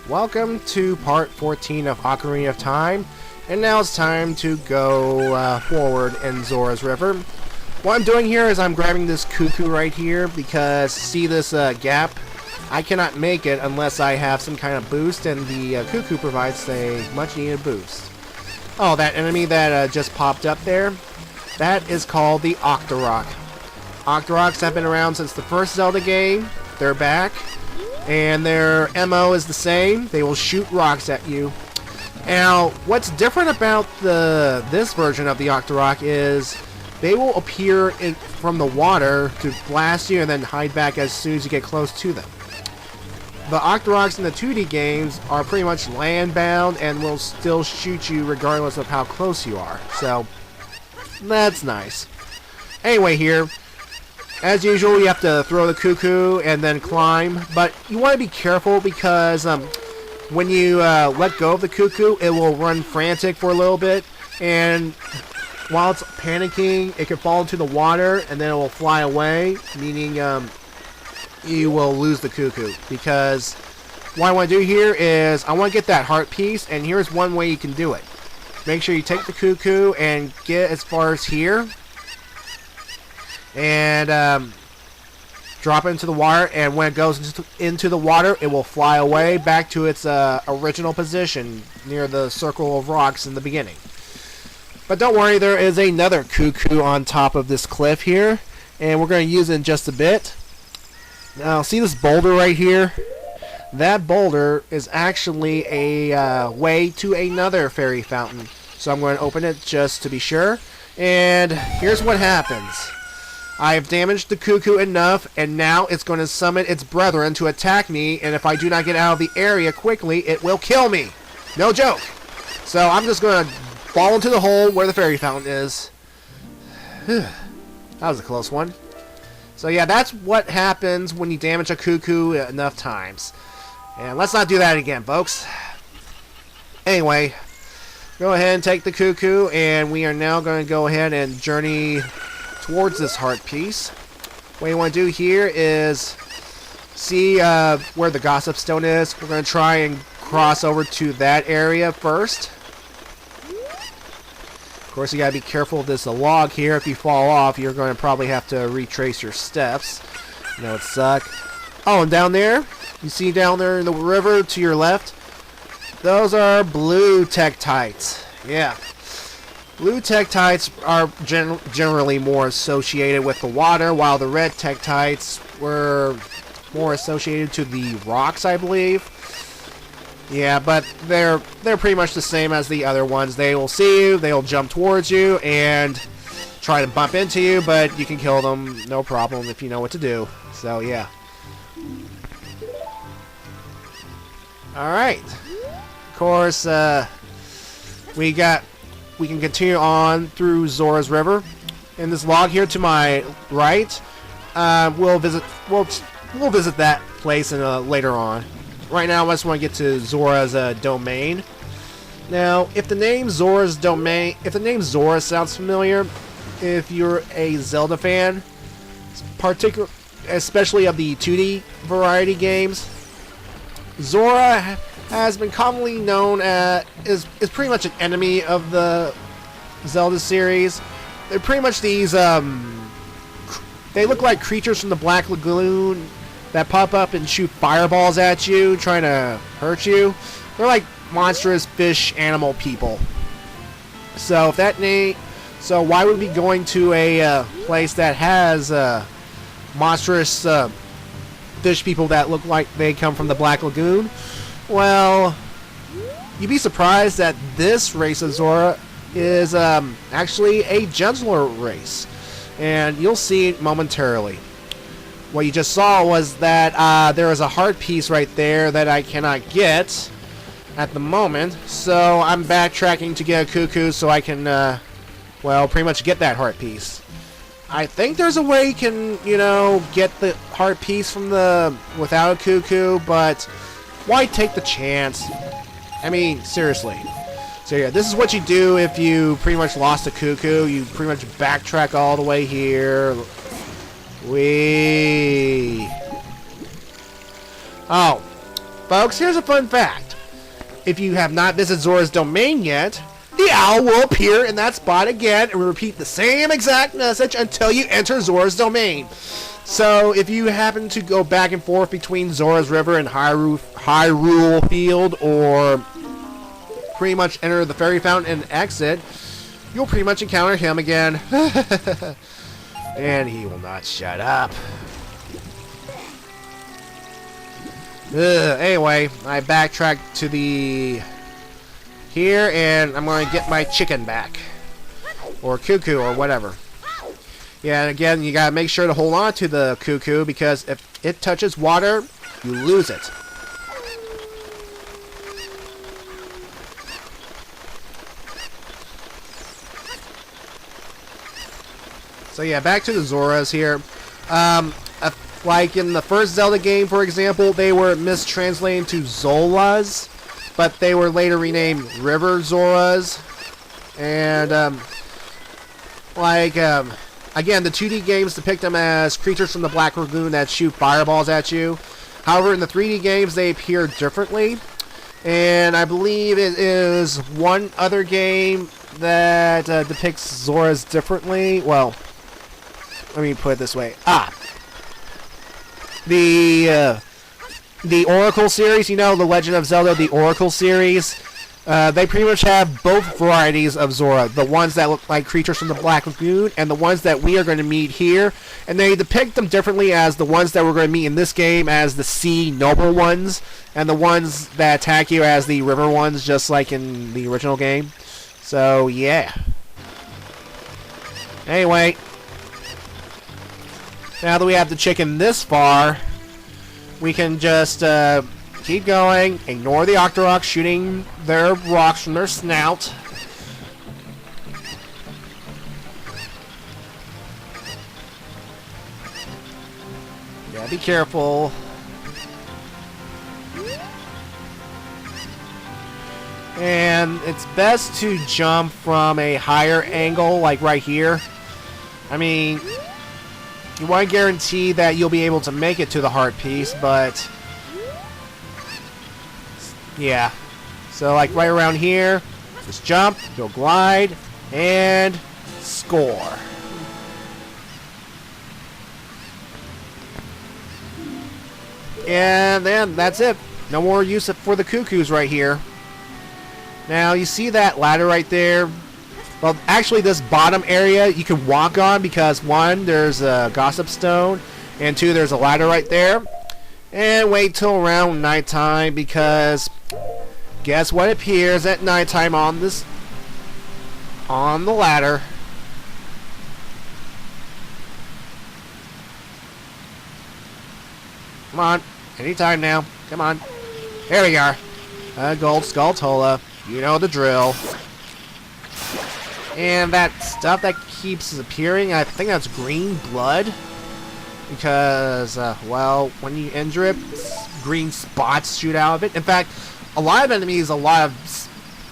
Welcome to part 14 of Ocarina of Time, and now it's time to go forward in Zora's River. What I'm doing here is I'm grabbing this cuckoo right here because, see this gap? I cannot make it unless I have some kind of boost, and the cuckoo provides a much needed boost. Oh, that enemy that just popped up there, that is called the Octorok. Octoroks have been around since the first Zelda game. They're back. And their MO is the same. They will shoot rocks at you. Now, what's different about this version of the Octorok is they will appear from the water to blast you and then hide back as soon as you get close to them. The Octoroks in the 2D games are pretty much land-bound and will still shoot you regardless of how close you are. So, that's nice. Anyway, here, as usual, you have to throw the cuckoo and then climb, but you want to be careful because when you let go of the cuckoo, it will run frantic for a little bit, and while it's panicking, it can fall into the water and then it will fly away, meaning you will lose the cuckoo. Because what I want to do here is I want to get that heart piece, and here's one way you can do it. Make sure you take the cuckoo and get as far as here, and drop it into the water, and when it goes into the water, it will fly away back to its original position near the circle of rocks in the beginning. But don't worry, there is another cuckoo on top of this cliff here, and we're going to use it in just a bit. Now, see this boulder right here? That boulder is actually a way to another fairy fountain. So I'm going to open it just to be sure, and here's what happens. I've damaged the cuckoo enough, and now it's going to summon its brethren to attack me, and if I do not get out of the area quickly, it will kill me. No joke. So I'm just going to fall into the hole where the fairy fountain is. That was a close one. So yeah, that's what happens when you damage a cuckoo enough times. And let's not do that again, folks. Anyway, go ahead and take the cuckoo, and we are now going to go ahead and journey towards this heart piece. What you want to do here is see where the gossip stone is. We're going to try and cross over to that area first. Of course, you got to be careful of this log here. If you fall off, you're going to probably have to retrace your steps. You know, it suck. Oh, and down there, you see down there in the river to your left, those are blue tektites. Yeah. Blue tektites are generally more associated with the water, while the red tektites were more associated to the rocks, I believe. Yeah, but they're pretty much the same as the other ones. They will see you, they'll jump towards you, and try to bump into you, but you can kill them, no problem, if you know what to do. So, yeah. Alright. Of course, we can continue on through Zora's River. In this log here to my right, we'll visit that place later on. Right now, I just want to get to Zora's domain. Now, if the name Zora sounds familiar, if you're a Zelda fan, especially of the 2D variety games, Zora has been commonly known as is pretty much an enemy of the Zelda series. They're pretty much these they look like creatures from the Black Lagoon that pop up and shoot fireballs at you, trying to hurt you. They're like monstrous fish animal people. So why would we be going to a place that has monstrous fish people that look like they come from the Black Lagoon? Well, you'd be surprised that this race of Zora is actually a gentler race, and you'll see it momentarily. What you just saw was that there is a heart piece right there that I cannot get at the moment, so I'm backtracking to get a cuckoo so I can, well, pretty much get that heart piece. I think there's a way you can, get the heart piece without a cuckoo, but why take the chance? I mean, seriously. So yeah, this is what you do if you pretty much lost a cuckoo. You pretty much backtrack all the way here. Whee! Oh, folks, here's a fun fact. If you have not visited Zora's domain yet, the owl will appear in that spot again and repeat the same exact message until you enter Zora's domain. So if you happen to go back and forth between Zora's River and Hyrule Field, or pretty much enter the fairy fountain and exit, you'll pretty much encounter him again. And he will not shut up. Anyway, I backtracked to the here, and I'm going to get my chicken back. Or cuckoo, or whatever. Yeah, and again, you gotta make sure to hold on to the cuckoo, because if it touches water, you lose it. So yeah, back to the Zoras here. Like in the first Zelda game, for example, they were mistranslated to Zolas, but they were later renamed River Zoras. And again, the 2D games depict them as creatures from the Black Lagoon that shoot fireballs at you. However, in the 3D games, they appear differently. And I believe it is one other game that depicts Zoras differently. Well, let me put it this way. The Oracle series, you know, the Legend of Zelda, the Oracle series, they pretty much have both varieties of Zora. The ones that look like creatures from the Black Lagoon, and the ones that we are going to meet here. And they depict them differently as the ones that we're going to meet in this game as the sea noble ones, and the ones that attack you as the river ones, just like in the original game. So, yeah. Anyway, now that we have the chicken this far, we can just keep going, ignore the Octoroks shooting their rocks from their snout. Yeah, be careful. And it's best to jump from a higher angle, like right here. I mean, you want to guarantee that you'll be able to make it to the heart piece, but yeah. So like right around here, just jump, go glide, and score. And then that's it. No more use for the cuckoos right here. Now you see that ladder right there? Well, actually, this bottom area you can walk on because, one, there's a gossip stone, and two, there's a ladder right there. And wait till around nighttime, because guess what appears at nighttime on the ladder? Come on, anytime now. Come on. There we are. A gold Skulltula. You know the drill. And that stuff that keeps appearing, I think that's green blood. Because, well, when you injure it, green spots shoot out of it. In fact, a lot of enemies,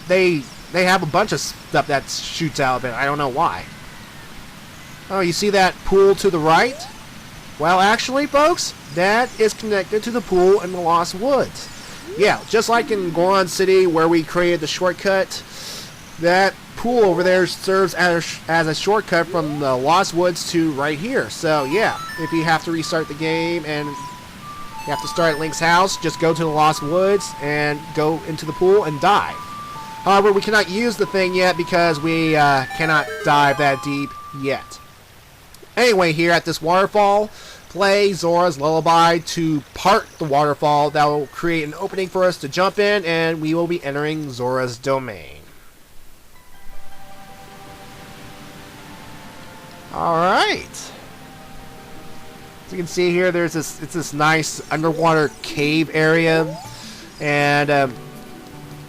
they have a bunch of stuff that shoots out of it. I don't know why. Oh, you see that pool to the right? Well, actually, folks, that is connected to the pool in the Lost Woods. Yeah, just like in Goron City where we created the shortcut, that pool over there serves as a shortcut from the Lost Woods to right here. So yeah, if you have to restart the game and you have to start at Link's house, just go to the Lost Woods and go into the pool and dive. However, we cannot use the thing yet because we cannot dive that deep yet. Anyway, here at this waterfall, play Zora's Lullaby to part the waterfall. That will create an opening for us to jump in, and we will be entering Zora's domain. Alright. As you can see here, it's this nice underwater cave area. And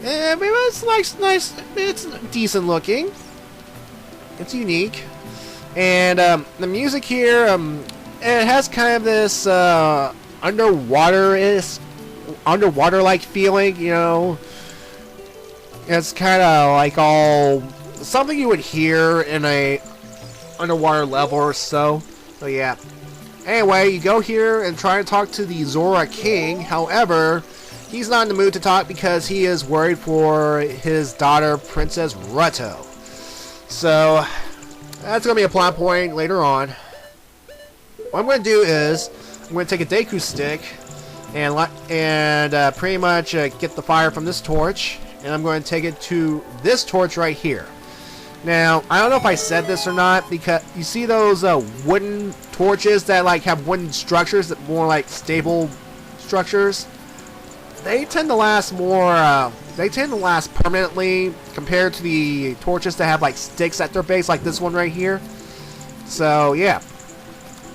it's nice, it's decent looking. It's unique. And the music here, it has kind of this underwater-like feeling, you know. It's kind of like all something you would hear in a underwater level or so. So yeah. Anyway, you go here and try to talk to the Zora King. However, he's not in the mood to talk because he is worried for his daughter, Princess Rutto. So, that's going to be a plot point later on. What I'm going to do is, I'm going to take a Deku stick and pretty much get the fire from this torch, and I'm going to take it to this torch right here. Now, I don't know if I said this or not, because you see those wooden torches that like have wooden structures, that more like stable structures? They tend to last more, they tend to last permanently compared to the torches that have like sticks at their base, like this one right here. So, yeah.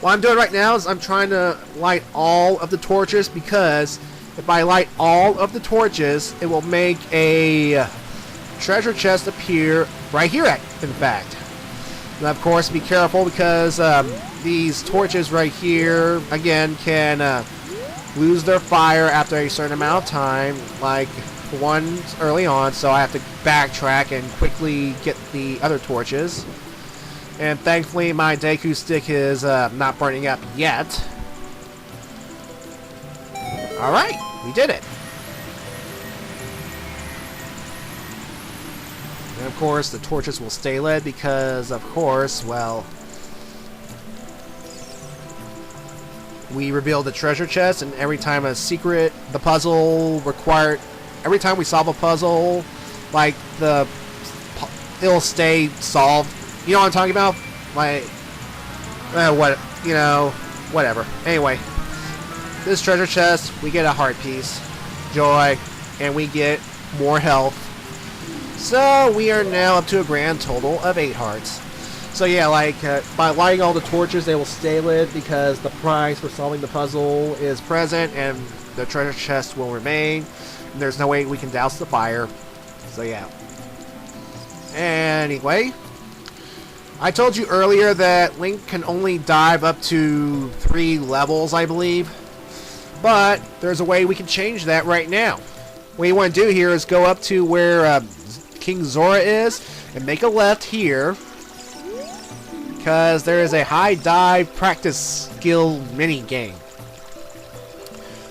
What I'm doing right now is I'm trying to light all of the torches, because if I light all of the torches, it will make a treasure chest appear right here, in fact. And of course, be careful, because these torches right here, again, can lose their fire after a certain amount of time, like ones early on, so I have to backtrack and quickly get the other torches. And thankfully, my Deku stick is not burning up yet. Alright, we did it. And of course, the torches will stay lit because, of course, well, we revealed the treasure chest, and every time a secret, the puzzle required, every time we solve a puzzle, like, it'll stay solved. You know what I'm talking about? Like, what, you know, whatever. Anyway, this treasure chest, we get a heart piece, joy, and we get more health. So, we are now up to a grand total of 8 hearts. So yeah, like, by lighting all the torches, they will stay lit because the prize for solving the puzzle is present, and the treasure chest will remain. And there's no way we can douse the fire. So yeah. Anyway, I told you earlier that Link can only dive up to 3 levels, I believe. But there's a way we can change that right now. What you want to do here is go up to where King Zora is and make a left here, because there is a high dive practice skill mini game.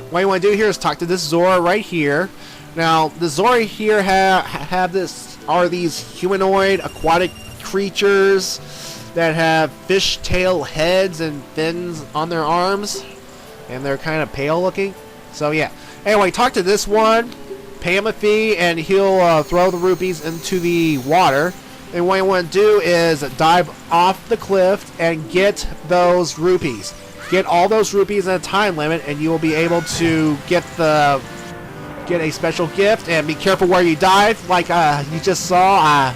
What you want to do here is talk to this Zora right here. Now, the Zora here are these humanoid aquatic creatures that have fishtail heads and fins on their arms, and they're kind of pale looking. So yeah. Anyway, talk to this one, pay him a fee, and he'll throw the rupees into the water. And what you want to do is dive off the cliff and get those rupees. Get all those rupees in a time limit, and you will be able to get a special gift. And be careful where you dive. Like you just saw,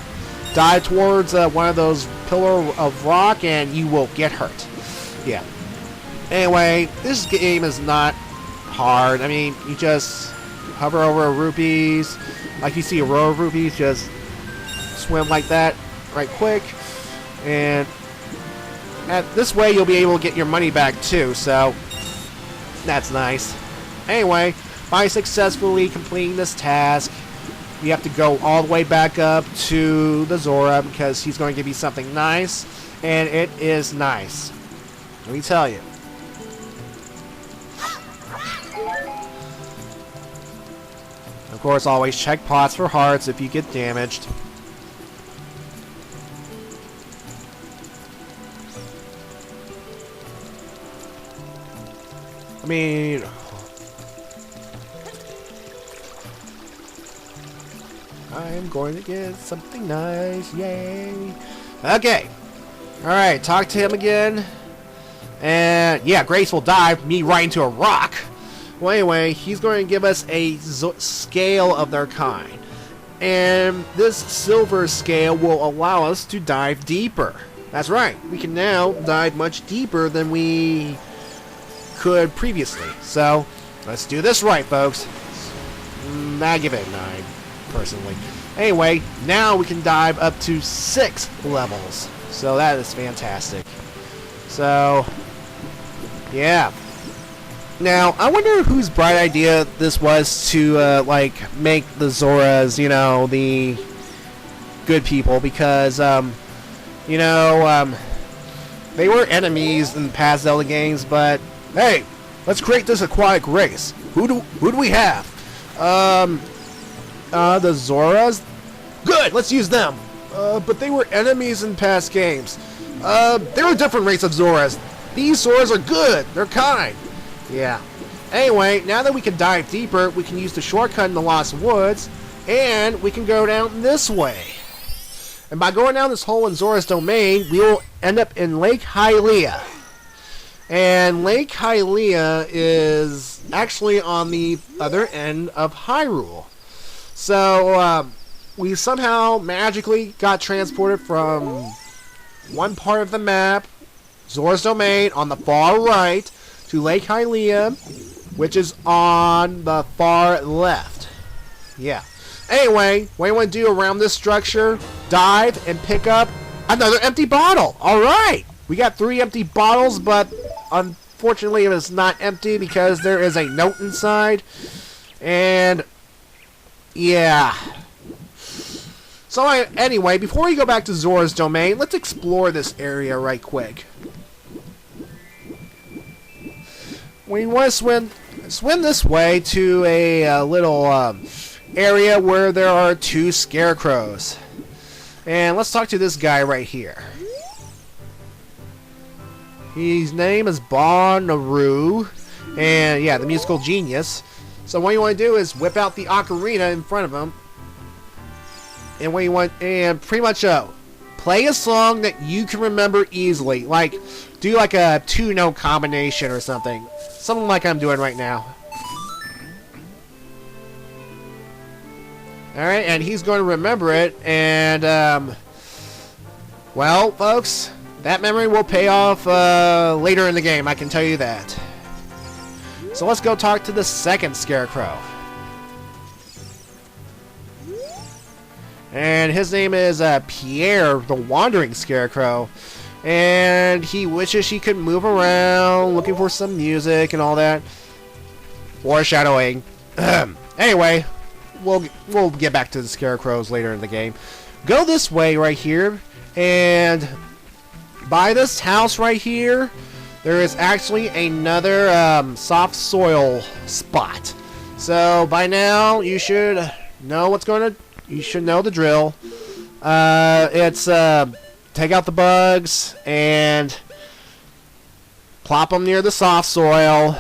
dive towards one of those pillar of rock, and you will get hurt. Yeah. Anyway, this game is not hard. I mean, you just hover over rupees. Like you see a row of rupees, just swim like that right quick, and this way you'll be able to get your money back too, so that's nice. Anyway, by successfully completing this task, you have to go all the way back up to the Zora, because he's going to give you something nice, and it is nice, let me tell you. Of course, always check pots for hearts if you get damaged. I mean, I'm going to get something nice, yay. Okay, alright, talk to him again. And yeah, Grace will dive me right into a rock. Well, anyway, he's going to give us a scale of their kind. And this silver scale will allow us to dive deeper. That's right, we can now dive much deeper than we could previously. So, let's do this right, folks. I give it a 9, personally. Anyway, now we can dive up to 6 levels. So that is fantastic. So, yeah. Now, I wonder whose bright idea this was to, like, make the Zoras, you know, the good people, because, you know, they were enemies in past Zelda games, but, hey, let's create this aquatic race. Who do we have? The Zoras? Good, let's use them. But they were enemies in past games. There were different races of Zoras. These Zoras are good, they're kind. Yeah. Anyway, now that we can dive deeper, we can use the shortcut in the Lost Woods, and we can go down this way. And by going down this hole in Zora's domain, we will end up in Lake Hylia. And Lake Hylia is actually on the other end of Hyrule. So, we somehow magically got transported from one part of the map, Zora's domain, on the far right, to Lake Hylia, which is on the far left. Yeah. Anyway, what you want to do around this structure, dive and pick up another empty bottle. Alright! We got 3 empty bottles, but unfortunately it is not empty because there is a note inside. And yeah. So anyway, before we go back to Zora's domain, let's explore this area right quick. We want to swim this way to a little area where there are 2 scarecrows. And let's talk to this guy right here. His name is Naru, and yeah, the musical genius. So what you want to do is whip out the ocarina in front of him, and what you want, and pretty much play a song that you can remember easily. Like, do like a 2-note combination or something. Something like I'm doing right now. Alright, and he's going to remember it, and, well, folks, that memory will pay off later in the game, I can tell you that. So let's go talk to the second scarecrow. And his name is Pierre, the Wandering Scarecrow. And he wishes he could move around, looking for some music and all that. Foreshadowing. Anyway, we'll get back to the scarecrows later in the game. Go this way right here, and by this house right here, there is actually another soft soil spot. So by now, you should know what's going to. You should know the drill. It's take out the bugs and plop them near the soft soil,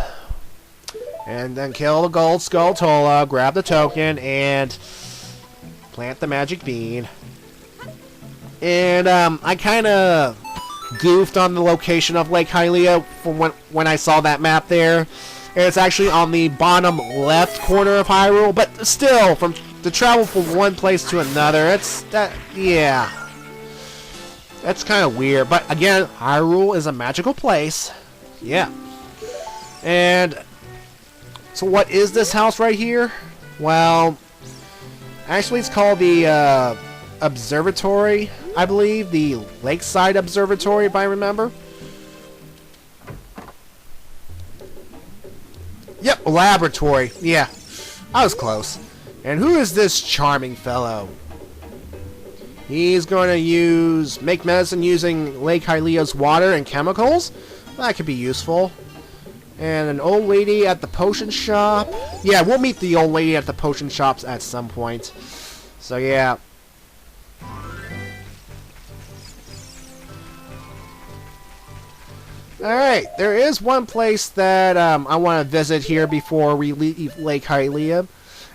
and then kill the gold Skulltula, grab the token, and plant the magic bean. And I kind of goofed on the location of Lake Hylia from when I saw that map there. And it's actually on the bottom left corner of Hyrule, but still, to travel from one place to another, yeah. That's kind of weird, but again, Hyrule is a magical place. Yeah. And so what is this house right here? Well, actually it's called the Observatory, I believe. The Lakeside Observatory, if I remember. Yep, laboratory. Yeah, I was close. And who is this charming fellow? He's going to make medicine using Lake Hylia's water and chemicals. That could be useful. And an old lady at the potion shop. Yeah, we'll meet the old lady at the potion shops at some point. So yeah. Alright, there is one place that I want to visit here before we leave Lake Hylia.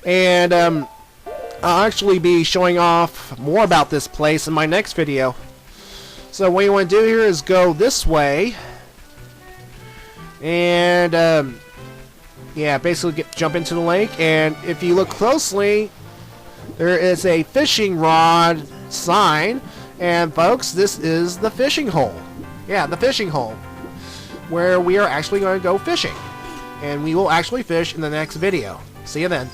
And I'll actually be showing off more about this place in my next video. So what you want to do here is go this way. And yeah, basically jump into the lake. And if you look closely, there is a fishing rod sign. And folks, this is the fishing hole. Yeah, the fishing hole, where we are actually going to go fishing. And we will actually fish in the next video. See you then.